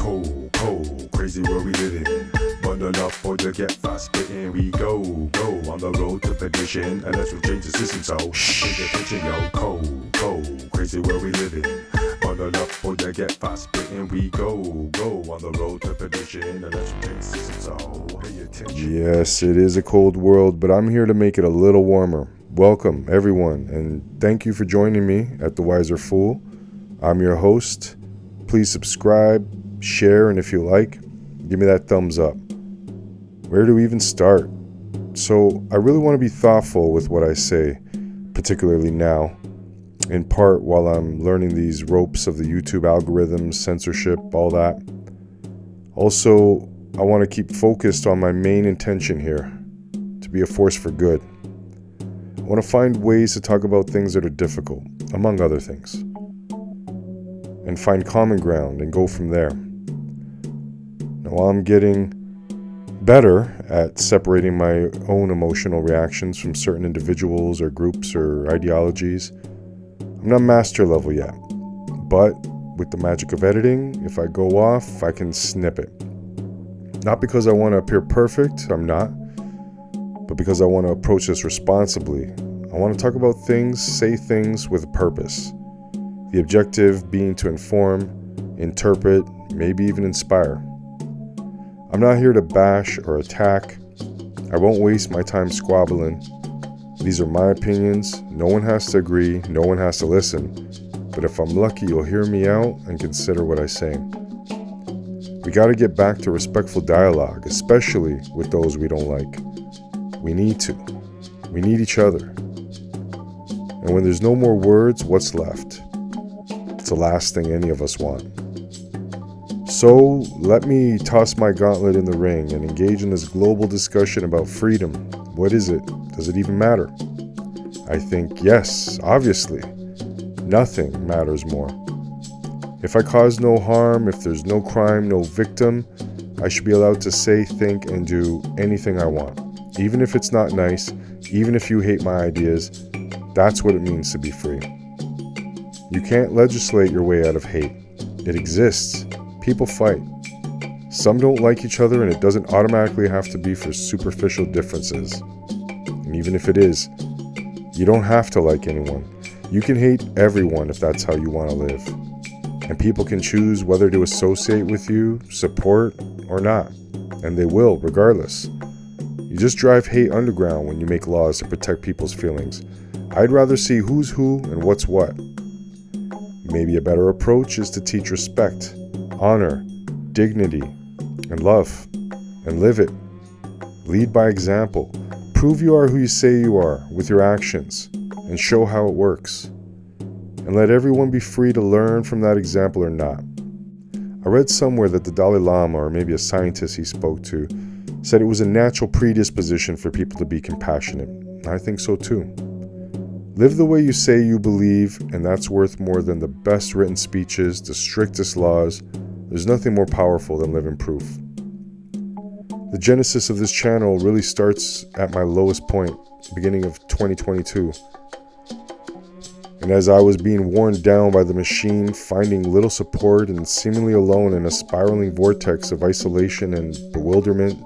Cold, crazy world we live in. Bundle up or you get fast spitting. We go on the road to perdition, unless we change the system. So pay attention, yo. Cold, crazy world we live in. Bundle up or you get fast spitting. We go on the road to perdition, unless we change the system. So pay attention. Yes, it is a cold world, but I'm here to make it a little warmer. Welcome, everyone, and thank you for joining me at The Wiser Fool. I'm your host. Please subscribe, share, and if you like, give me that thumbs up. Where do we even start? So I really want to be thoughtful with what I say, particularly now, in part while I'm learning these ropes of the YouTube algorithms, censorship, all that. Also, I want to keep focused on my main intention here, to be a force for good. I want to find ways to talk about things that are difficult, among other things, and find common ground and go from there. Now, while I'm getting better at separating my own emotional reactions from certain individuals or groups or ideologies, I'm not master level yet. But with the magic of editing, if I go off, I can snip it. Not because I want to appear perfect, I'm not, but because I want to approach this responsibly. I want to talk about things, say things with a purpose. The objective being to inform, interpret, maybe even inspire. I'm not here to bash or attack. I won't waste my time squabbling. These are my opinions. No one has to agree. No one has to listen. But if I'm lucky, you'll hear me out and consider what I say. We got to get back to respectful dialogue, especially with those we don't like. We need to. We need each other. And when there's no more words, what's left? It's the last thing any of us want. So let me toss my gauntlet in the ring and engage in this global discussion about freedom. What is it? Does it even matter? I think yes, obviously. Nothing matters more. If I cause no harm, if there's no crime, no victim, I should be allowed to say, think, and do anything I want. Even if it's not nice, even if you hate my ideas, that's what it means to be free. You can't legislate your way out of hate. It exists. People fight. Some don't like each other, and it doesn't automatically have to be for superficial differences. And even if it is, you don't have to like anyone. You can hate everyone if that's how you want to live. And people can choose whether to associate with you, support, or not. And they will, regardless. You just drive hate underground when you make laws to protect people's feelings. I'd rather see who's who and what's what. Maybe a better approach is to teach respect, honor, dignity, and love, and live it. Lead by example. Prove you are who you say you are with your actions, and show how it works. And let everyone be free to learn from that example or not. I read somewhere that the Dalai Lama, or maybe a scientist he spoke to, said it was a natural predisposition for people to be compassionate. I think so too. Live the way you say you believe, and that's worth more than the best written speeches, the strictest laws. There's nothing more powerful than living proof. The genesis of this channel really starts at my lowest point, beginning of 2022. And as I was being worn down by the machine, finding little support and seemingly alone in a spiraling vortex of isolation and bewilderment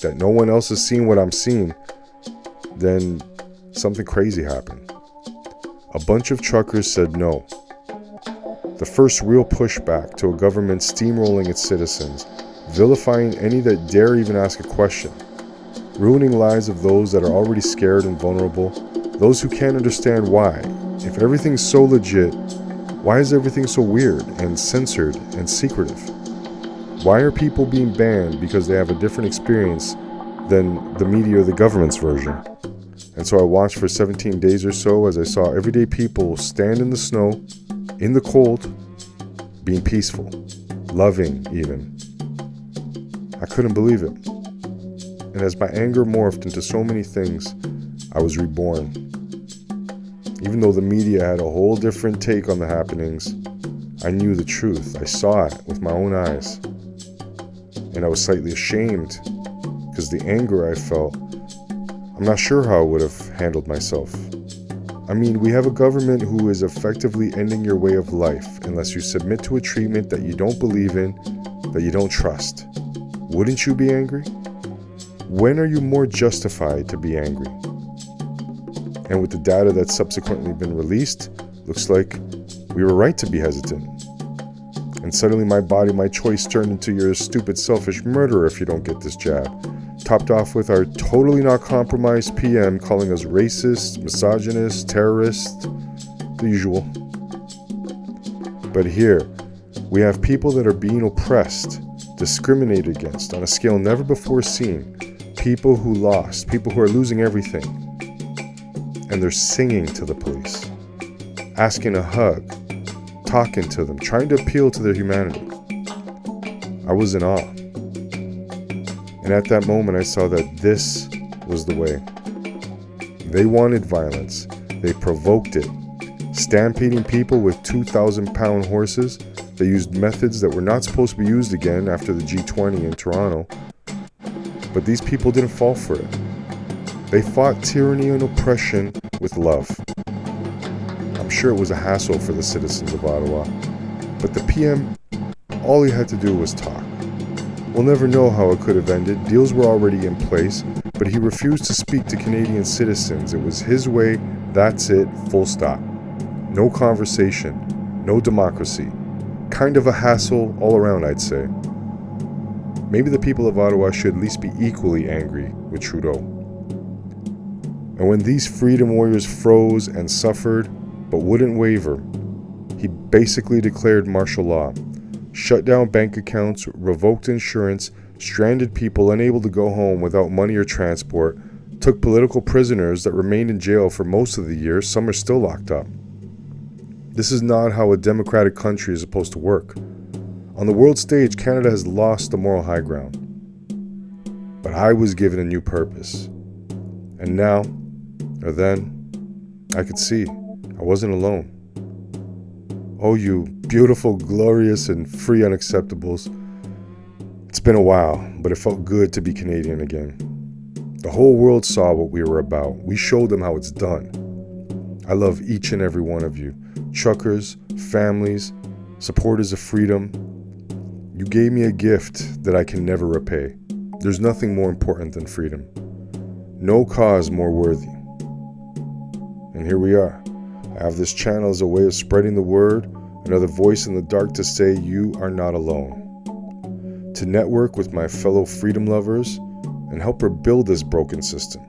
that no one else has seen what I'm seeing, then something crazy happened. A bunch of truckers said no. The first real pushback to a government steamrolling its citizens, vilifying any that dare even ask a question, ruining lives of those that are already scared and vulnerable, those who can't understand why. If everything's so legit, why is everything so weird and censored and secretive? Why are people being banned because they have a different experience than the media or the government's version? And so I watched for 17 days or so as I saw everyday people stand in the snow, in the cold, being peaceful, loving even. I couldn't believe it. And as my anger morphed into so many things, I was reborn. Even though the media had a whole different take on the happenings, I knew the truth. I saw it with my own eyes. And I was slightly ashamed because the anger I felt, I'm not sure how I would have handled myself. I mean, we have a government who is effectively ending your way of life unless you submit to a treatment that you don't believe in, that you don't trust, wouldn't you be angry? When are you more justified to be angry? And with the data that's subsequently been released, looks like we were right to be hesitant. And suddenly my body, my choice turned into you're a stupid, selfish murderer if you don't get this jab. Topped off with our totally not compromised PM calling us racist, misogynist, terrorist, the usual. But here, we have people that are being oppressed, discriminated against on a scale never before seen. People who lost, people who are losing everything. And they're singing to the police, asking a hug, talking to them, trying to appeal to their humanity. I was in awe. And at that moment, I saw that this was the way. They wanted violence. They provoked it. Stampeding people with 2,000-pound horses. They used methods that were not supposed to be used again after the G20 in Toronto. But these people didn't fall for it. They fought tyranny and oppression with love. I'm sure it was a hassle for the citizens of Ottawa. But the PM, all he had to do was talk. We'll never know how it could have ended. Deals were already in place, but he refused to speak to Canadian citizens. It was his way, that's it, full stop. No conversation, no democracy. Kind of a hassle all around, I'd say. Maybe the people of Ottawa should at least be equally angry with Trudeau. And when these freedom warriors froze and suffered, but wouldn't waver, he basically declared martial law. Shut down bank accounts, revoked insurance, stranded people unable to go home without money or transport, took political prisoners that remained in jail for most of the year. Some are still locked up. This is not how a democratic country is supposed to work. On the world stage, Canada has lost the moral high ground. But I was given a new purpose. And now, or then, I could see I wasn't alone. Oh, you beautiful, glorious, and free unacceptables. It's been a while, but it felt good to be Canadian again. The whole world saw what we were about. We showed them how it's done. I love each and every one of you. Truckers, families, supporters of freedom. You gave me a gift that I can never repay. There's nothing more important than freedom. No cause more worthy. And here we are. I have this channel as a way of spreading the word, another voice in the dark to say you are not alone. To network with my fellow freedom lovers and help rebuild this broken system.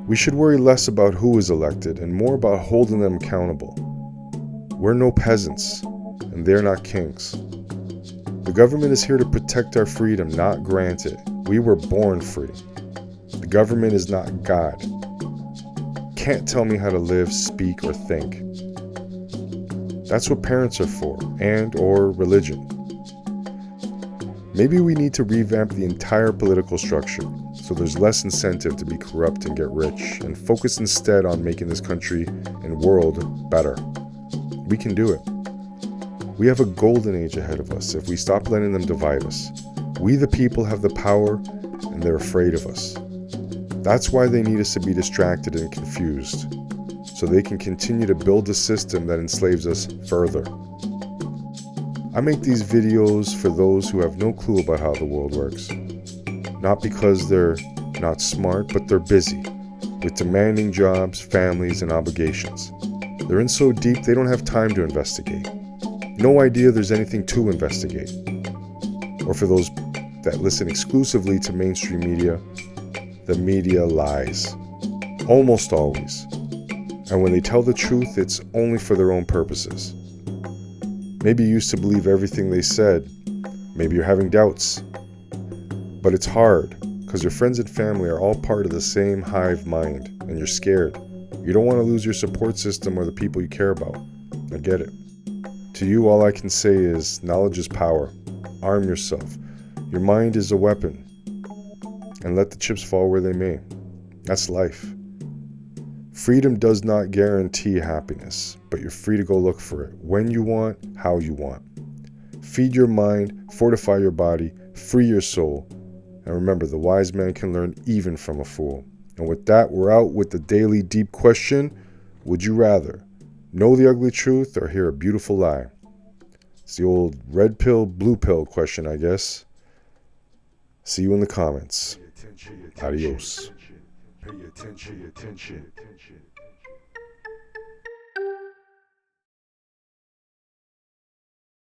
We should worry less about who is elected and more about holding them accountable. We're no peasants, and they're not kings. The government is here to protect our freedom, not grant it. We were born free. The government is not God. Can't tell me how to live, speak, or think. That's what parents are for, or religion. Maybe we need to revamp the entire political structure so there's less incentive to be corrupt and get rich and focus instead on making this country and world better. We can do it. We have a golden age ahead of us if we stop letting them divide us. We the people have the power and they're afraid of us. That's why they need us to be distracted and confused, so they can continue to build a system that enslaves us further. I make these videos for those who have no clue about how the world works. Not because they're not smart, but they're busy, with demanding jobs, families, and obligations. They're in so deep they don't have time to investigate. No idea there's anything to investigate. Or for those that listen exclusively to mainstream media, the media lies. Almost always. And when they tell the truth, it's only for their own purposes. Maybe you used to believe everything they said. Maybe you're having doubts. But it's hard, because your friends and family are all part of the same hive mind, and you're scared. You don't want to lose your support system or the people you care about. I get it. To you, all I can say is, knowledge is power. Arm yourself. Your mind is a weapon. And let the chips fall where they may. That's life. Freedom does not guarantee happiness, but you're free to go look for it when you want, how you want. Feed your mind, fortify your body, free your soul. And remember, the wise man can learn even from a fool. And with that, we're out with the daily deep question. Would you rather know the ugly truth or hear a beautiful lie? It's the old red pill, blue pill question, I guess. See you in the comments. Adios. Pay attention.